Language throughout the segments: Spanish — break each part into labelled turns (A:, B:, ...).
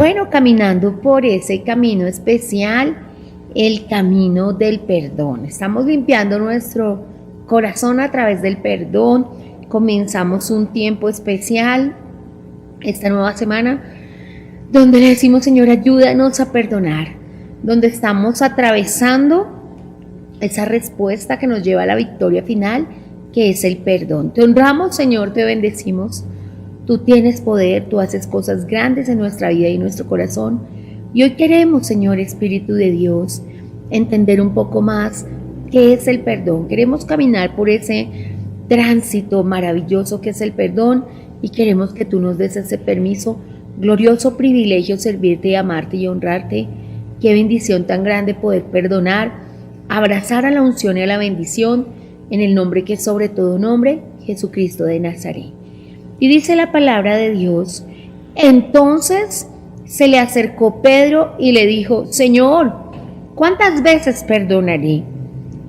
A: Bueno, caminando por ese camino especial, el camino del perdón. Estamos limpiando nuestro corazón a través del perdón. Comenzamos un tiempo especial esta nueva semana donde le decimos, Señor, ayúdanos a perdonar, donde estamos atravesando esa respuesta que nos lleva a la victoria final, que es el perdón. Te honramos, Señor, te bendecimos. Tú tienes poder, tú haces cosas grandes en nuestra vida y en nuestro corazón. Y hoy queremos, Señor, Espíritu de Dios, entender un poco más qué es el perdón. Queremos caminar por ese tránsito maravilloso que es el perdón y queremos que tú nos des ese permiso, glorioso privilegio, servirte y amarte y honrarte. Qué bendición tan grande poder perdonar, abrazar a la unción y a la bendición en el nombre que es sobre todo nombre, Jesucristo de Nazaret. Y dice la palabra de Dios, entonces se le acercó Pedro y le dijo, Señor, ¿cuántas veces perdonaré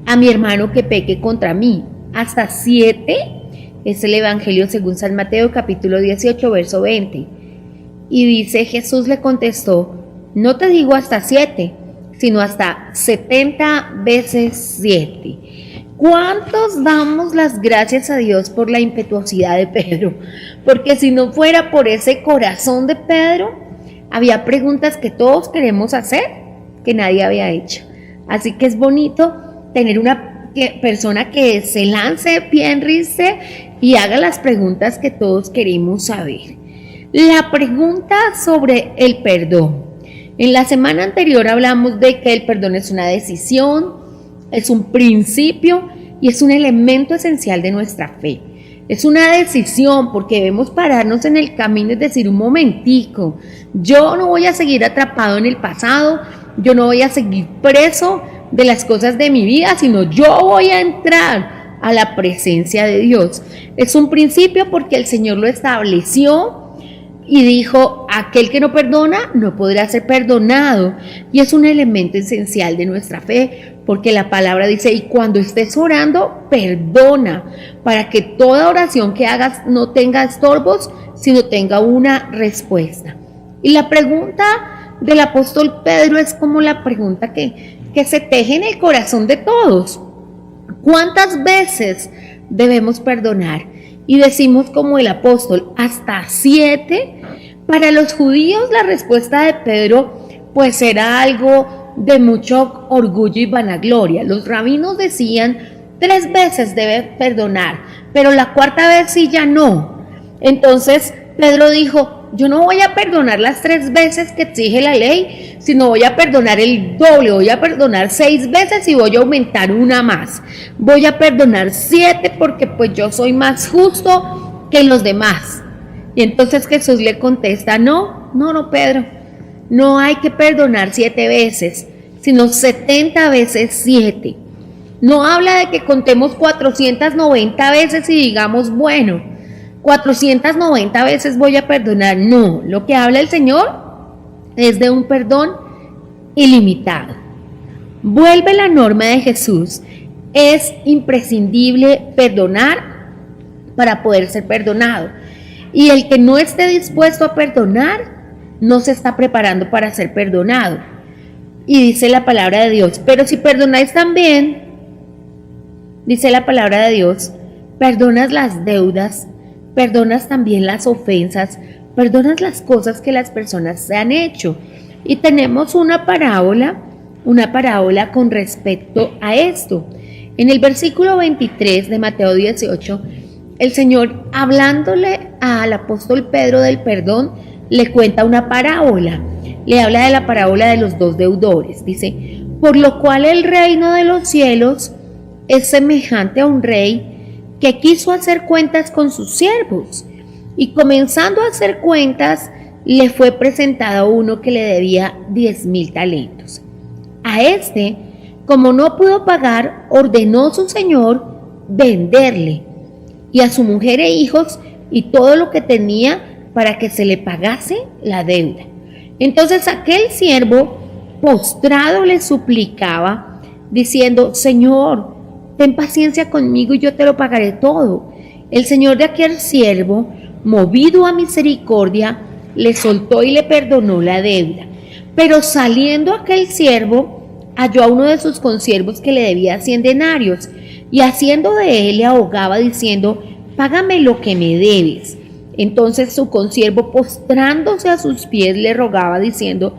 A: a mi hermano que peque contra mí? ¿Hasta 7? Es el Evangelio según San Mateo capítulo 18, verso 20. Y dice, Jesús le contestó, no te digo hasta 7, sino hasta 70 veces 7. ¿Cuántos damos las gracias a Dios por la impetuosidad de Pedro? Porque si no fuera por ese corazón de Pedro, había preguntas que todos queremos hacer que nadie había hecho. Así que es bonito tener una persona que se lance, piense y haga las preguntas que todos queremos saber. La pregunta sobre el perdón. En la semana anterior hablamos de que el perdón es una decisión, es un principio y es un elemento esencial de nuestra fe. Es una decisión porque debemos pararnos en el camino y decir un momentico, yo no voy a seguir atrapado en el pasado, yo no voy a seguir preso de las cosas de mi vida, sino yo voy a entrar a la presencia de Dios. Es un principio porque el Señor lo estableció y dijo, aquel que no perdona no podrá ser perdonado. Y es un elemento esencial de nuestra fe, porque la palabra dice, y cuando estés orando, perdona, para que toda oración que hagas no tenga estorbos, sino tenga una respuesta. Y la pregunta del apóstol Pedro es como la pregunta que se teje en el corazón de todos. ¿Cuántas veces debemos perdonar? Y decimos como el apóstol, hasta 7. Para los judíos la respuesta de Pedro pues era algo de mucho orgullo y vanagloria. Los rabinos decían 3 veces debe perdonar, pero la 4ª vez sí ya no. Entonces Pedro dijo, yo no voy a perdonar las 3 veces que exige la ley, sino voy a perdonar el doble, voy a perdonar 6 veces y voy a aumentar una más. Voy a perdonar 7 porque pues yo soy más justo que los demás. Y entonces Jesús le contesta, no, Pedro, no hay que perdonar 7 veces, sino 70 veces 7. No habla de que contemos 490 veces y digamos, bueno, 490 veces voy a perdonar. No, lo que habla el Señor es de un perdón ilimitado. Vuelve la norma de Jesús. Es imprescindible perdonar para poder ser perdonado. Y el que no esté dispuesto a perdonar, no se está preparando para ser perdonado. Y dice la palabra de Dios, pero si perdonáis también, dice la palabra de Dios, perdonas las deudas, perdonas también las ofensas, perdonas las cosas que las personas se han hecho. Y tenemos una parábola con respecto a esto. En el versículo 23 de Mateo 18, el Señor, hablándole al apóstol Pedro del perdón, le cuenta una parábola. Le habla de la parábola de los 2 deudores. Dice, por lo cual el reino de los cielos es semejante a un rey que quiso hacer cuentas con sus siervos. Y comenzando a hacer cuentas, le fue presentado uno que le debía 10,000 talentos. A este, como no pudo pagar, ordenó su señor venderle y a su mujer e hijos y todo lo que tenía para que se le pagase la deuda. Entonces aquel siervo postrado le suplicaba, diciendo, Señor, ten paciencia conmigo y yo te lo pagaré todo. El señor de aquel siervo, movido a misericordia, le soltó y le perdonó la deuda. Pero saliendo aquel siervo, halló a uno de sus consiervos que le debía 100 denarios, y haciendo de él le ahogaba diciendo: págame lo que me debes. Entonces su consiervo, postrándose a sus pies, le rogaba diciendo: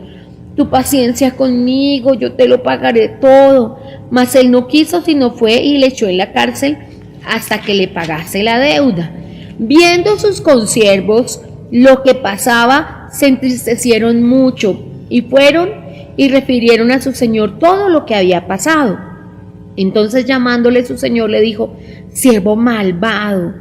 A: tu paciencia conmigo, yo te lo pagaré todo. Mas él no quiso, sino fue y le echó en la cárcel hasta que le pagase la deuda. Viendo sus consiervos lo que pasaba, se entristecieron mucho y fueron y refirieron a su señor todo lo que había pasado. Entonces, llamándole su señor, le dijo: siervo malvado,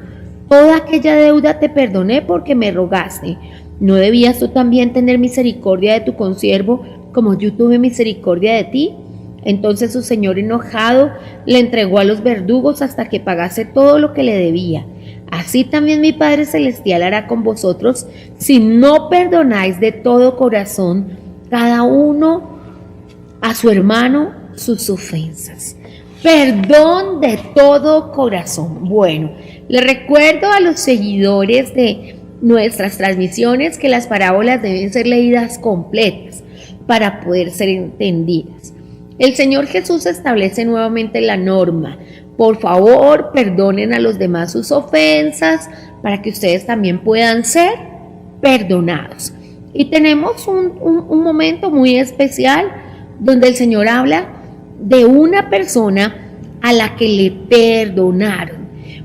A: toda aquella deuda te perdoné porque me rogaste. ¿No debías tú también tener misericordia de tu consiervo como yo tuve misericordia de ti? Entonces su señor, enojado, le entregó a los verdugos hasta que pagase todo lo que le debía. Así también mi Padre Celestial hará con vosotros si no perdonáis de todo corazón cada uno a su hermano sus ofensas. Perdón de todo corazón. Bueno, le recuerdo a los seguidores de nuestras transmisiones que las parábolas deben ser leídas completas para poder ser entendidas. El Señor Jesús establece nuevamente la norma: por favor, perdonen a los demás sus ofensas para que ustedes también puedan ser perdonados. Y tenemos un momento muy especial donde el Señor habla de una persona a la que le perdonaron.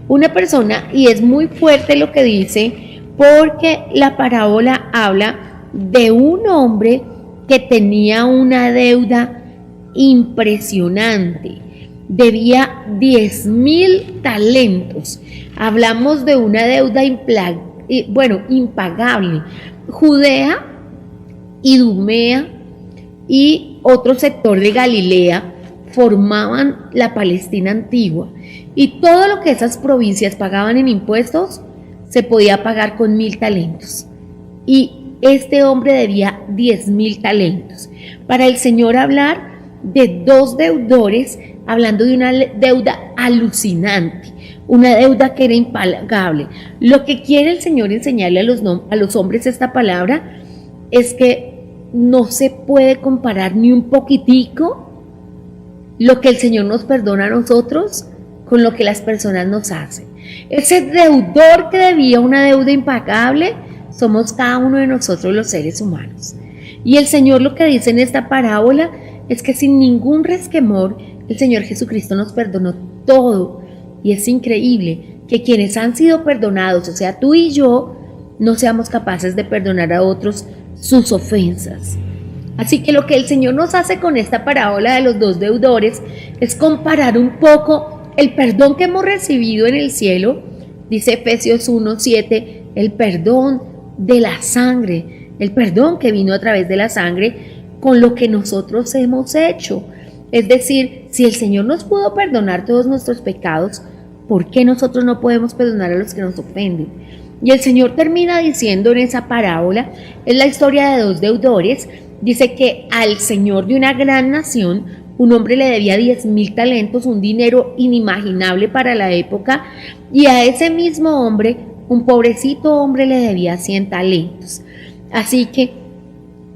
A: Una persona, y es muy fuerte lo que dice, porque la parábola habla de un hombre que tenía una deuda impresionante. Debía 10,000 talentos. Hablamos de una deuda impagable. Judea, Idumea y otro sector de Galilea formaban la Palestina antigua, y todo lo que esas provincias pagaban en impuestos se podía pagar con 1,000 talentos. Y este hombre debía 10,000 talentos. Para el Señor hablar de dos deudores, hablando de una deuda alucinante, una deuda que era impagable. Lo que quiere el Señor enseñarle a los hombres esta palabra es que no se puede comparar ni un poquitico lo que el Señor nos perdona a nosotros con lo que las personas nos hacen. Ese deudor que debía una deuda impagable somos cada uno de nosotros, los seres humanos. Y el Señor lo que dice en esta parábola es que sin ningún resquemor el Señor Jesucristo nos perdonó todo. Y es increíble que quienes han sido perdonados, o sea, tú y yo, no seamos capaces de perdonar a otros sus ofensas. Así que lo que el Señor nos hace con esta parábola de los dos deudores es comparar un poco el perdón que hemos recibido en el cielo. Dice Efesios 1:7, el perdón de la sangre, el perdón que vino a través de la sangre, con lo que nosotros hemos hecho. Es decir, si el Señor nos pudo perdonar todos nuestros pecados, ¿por qué nosotros no podemos perdonar a los que nos ofenden? Y el Señor termina diciendo en esa parábola, es la historia de dos deudores. Dice que al señor de una gran nación, un hombre le debía 10,000 talentos, un dinero inimaginable para la época, y a ese mismo hombre, un pobrecito hombre, le debía 100 talentos. Así que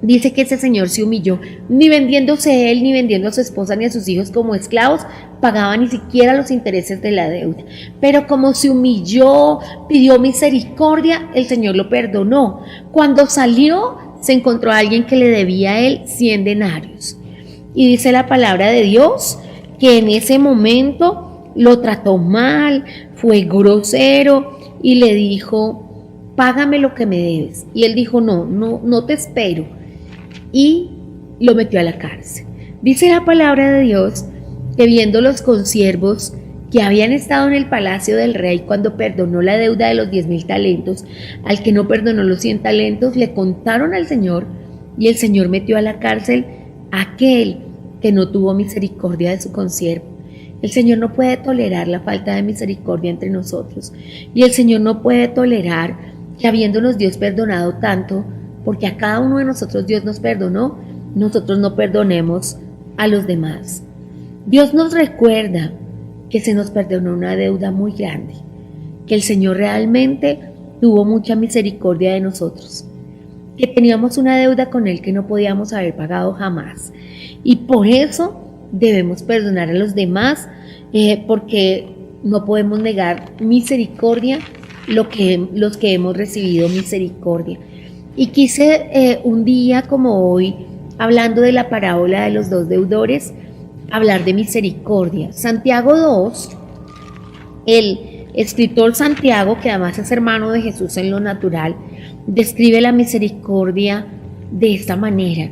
A: dice que ese señor se humilló, ni vendiéndose él, ni vendiendo a su esposa, ni a sus hijos como esclavos, pagaba ni siquiera los intereses de la deuda. Pero como se humilló, pidió misericordia, el Señor lo perdonó. Cuando salió, se encontró a alguien que le debía a él 100 denarios. Y dice la palabra de Dios que en ese momento lo trató mal, fue grosero y le dijo: págame lo que me debes. Y él dijo: no te espero. Y lo metió a la cárcel. Dice la palabra de Dios que viendo los consiervos que habían estado en el palacio del rey cuando perdonó la deuda de los 10,000 talentos, al que no perdonó los 100 talentos, le contaron al Señor, y el Señor metió a la cárcel a aquel que no tuvo misericordia de su consiervo. El Señor no puede tolerar la falta de misericordia entre nosotros, y el Señor no puede tolerar que, habiéndonos Dios perdonado tanto, porque a cada uno de nosotros Dios nos perdonó, nosotros no perdonemos a los demás. Dios nos recuerda que se nos perdonó una deuda muy grande, que el Señor realmente tuvo mucha misericordia de nosotros. que teníamos una deuda con Él que no podíamos haber pagado jamás. Y por eso debemos perdonar a los demás, porque no podemos negar misericordia los que hemos recibido misericordia. Y quise un día como hoy, hablando de la parábola de los dos deudores, hablar de misericordia. Santiago 2, el escritor Santiago, que además es hermano de Jesús en lo natural, describe la misericordia de esta manera.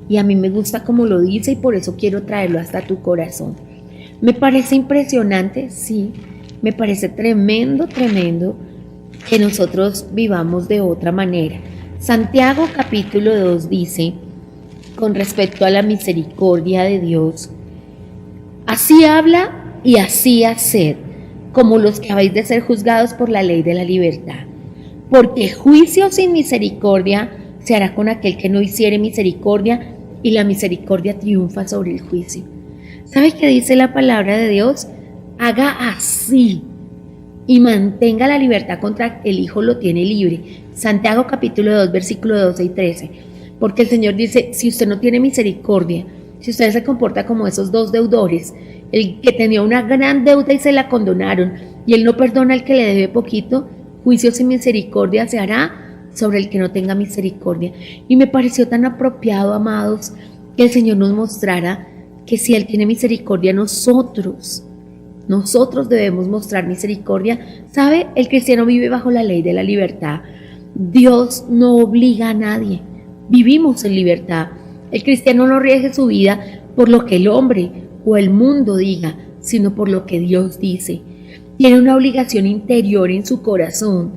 A: Y a mí me gusta como lo dice y por eso quiero traerlo hasta tu corazón. Me parece impresionante, sí, me parece tremendo que nosotros vivamos de otra manera. Santiago capítulo 2 dice, con respecto a la misericordia de Dios, así habla y así haced, como los que habéis de ser juzgados por la ley de la libertad. Porque juicio sin misericordia se hará con aquel que no hiciere misericordia, y la misericordia triunfa sobre el juicio. ¿Sabes qué dice la palabra de Dios? Haga así y mantenga la libertad contra el Hijo lo tiene libre. Santiago capítulo 2, versículo 12 y 13. Porque el Señor dice, si usted no tiene misericordia, si usted se comporta como esos dos deudores, el que tenía una gran deuda y se la condonaron, y él no perdona al que le debe poquito, juicio sin misericordia se hará sobre el que no tenga misericordia. Y me pareció tan apropiado, amados, que el Señor nos mostrara que si Él tiene misericordia, nosotros debemos mostrar misericordia. ¿Sabe? El cristiano vive bajo la ley de la libertad. Dios no obliga a nadie. Vivimos en libertad. El cristiano no rige su vida por lo que el hombre o el mundo diga, sino por lo que Dios dice. Tiene una obligación interior en su corazón.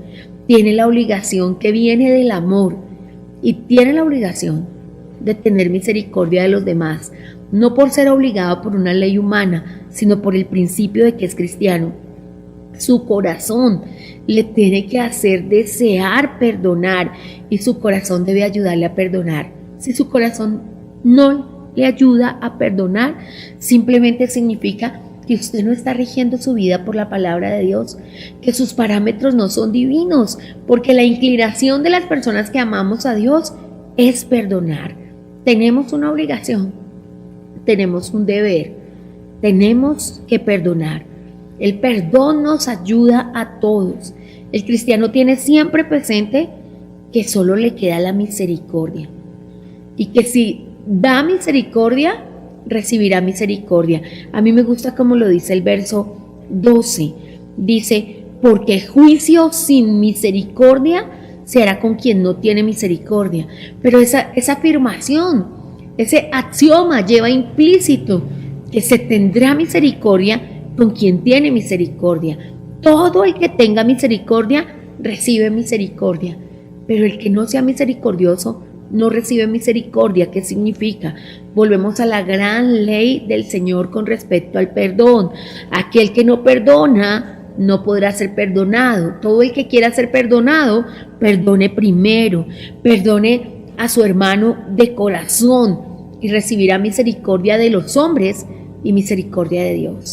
A: Tiene la obligación que viene del amor y tiene la obligación de tener misericordia de los demás, no por ser obligado por una ley humana, sino por el principio de que es cristiano. Su corazón le tiene que hacer desear perdonar y su corazón debe ayudarle a perdonar. Si su corazón no le ayuda a perdonar, simplemente significa que usted no está rigiendo su vida por la palabra de Dios, que sus parámetros no son divinos, porque la inclinación de las personas que amamos a Dios es perdonar. Tenemos una obligación, tenemos un deber, tenemos que perdonar. El perdón nos ayuda a todos. El cristiano tiene siempre presente que solo le queda la misericordia y que si da misericordia, recibirá misericordia. A mí me gusta como lo dice el verso 12. Dice, porque juicio sin misericordia se hará con quien no tiene misericordia. Pero esa afirmación, ese axioma lleva implícito que se tendrá misericordia con quien tiene misericordia. Todo el que tenga misericordia recibe misericordia, pero el que no sea misericordioso no recibe misericordia. ¿Qué significa? Volvemos a la gran ley del Señor con respecto al perdón. Aquel que no perdona no podrá ser perdonado. Todo el que quiera ser perdonado, perdone primero, perdone a su hermano de corazón y recibirá misericordia de los hombres y misericordia de Dios.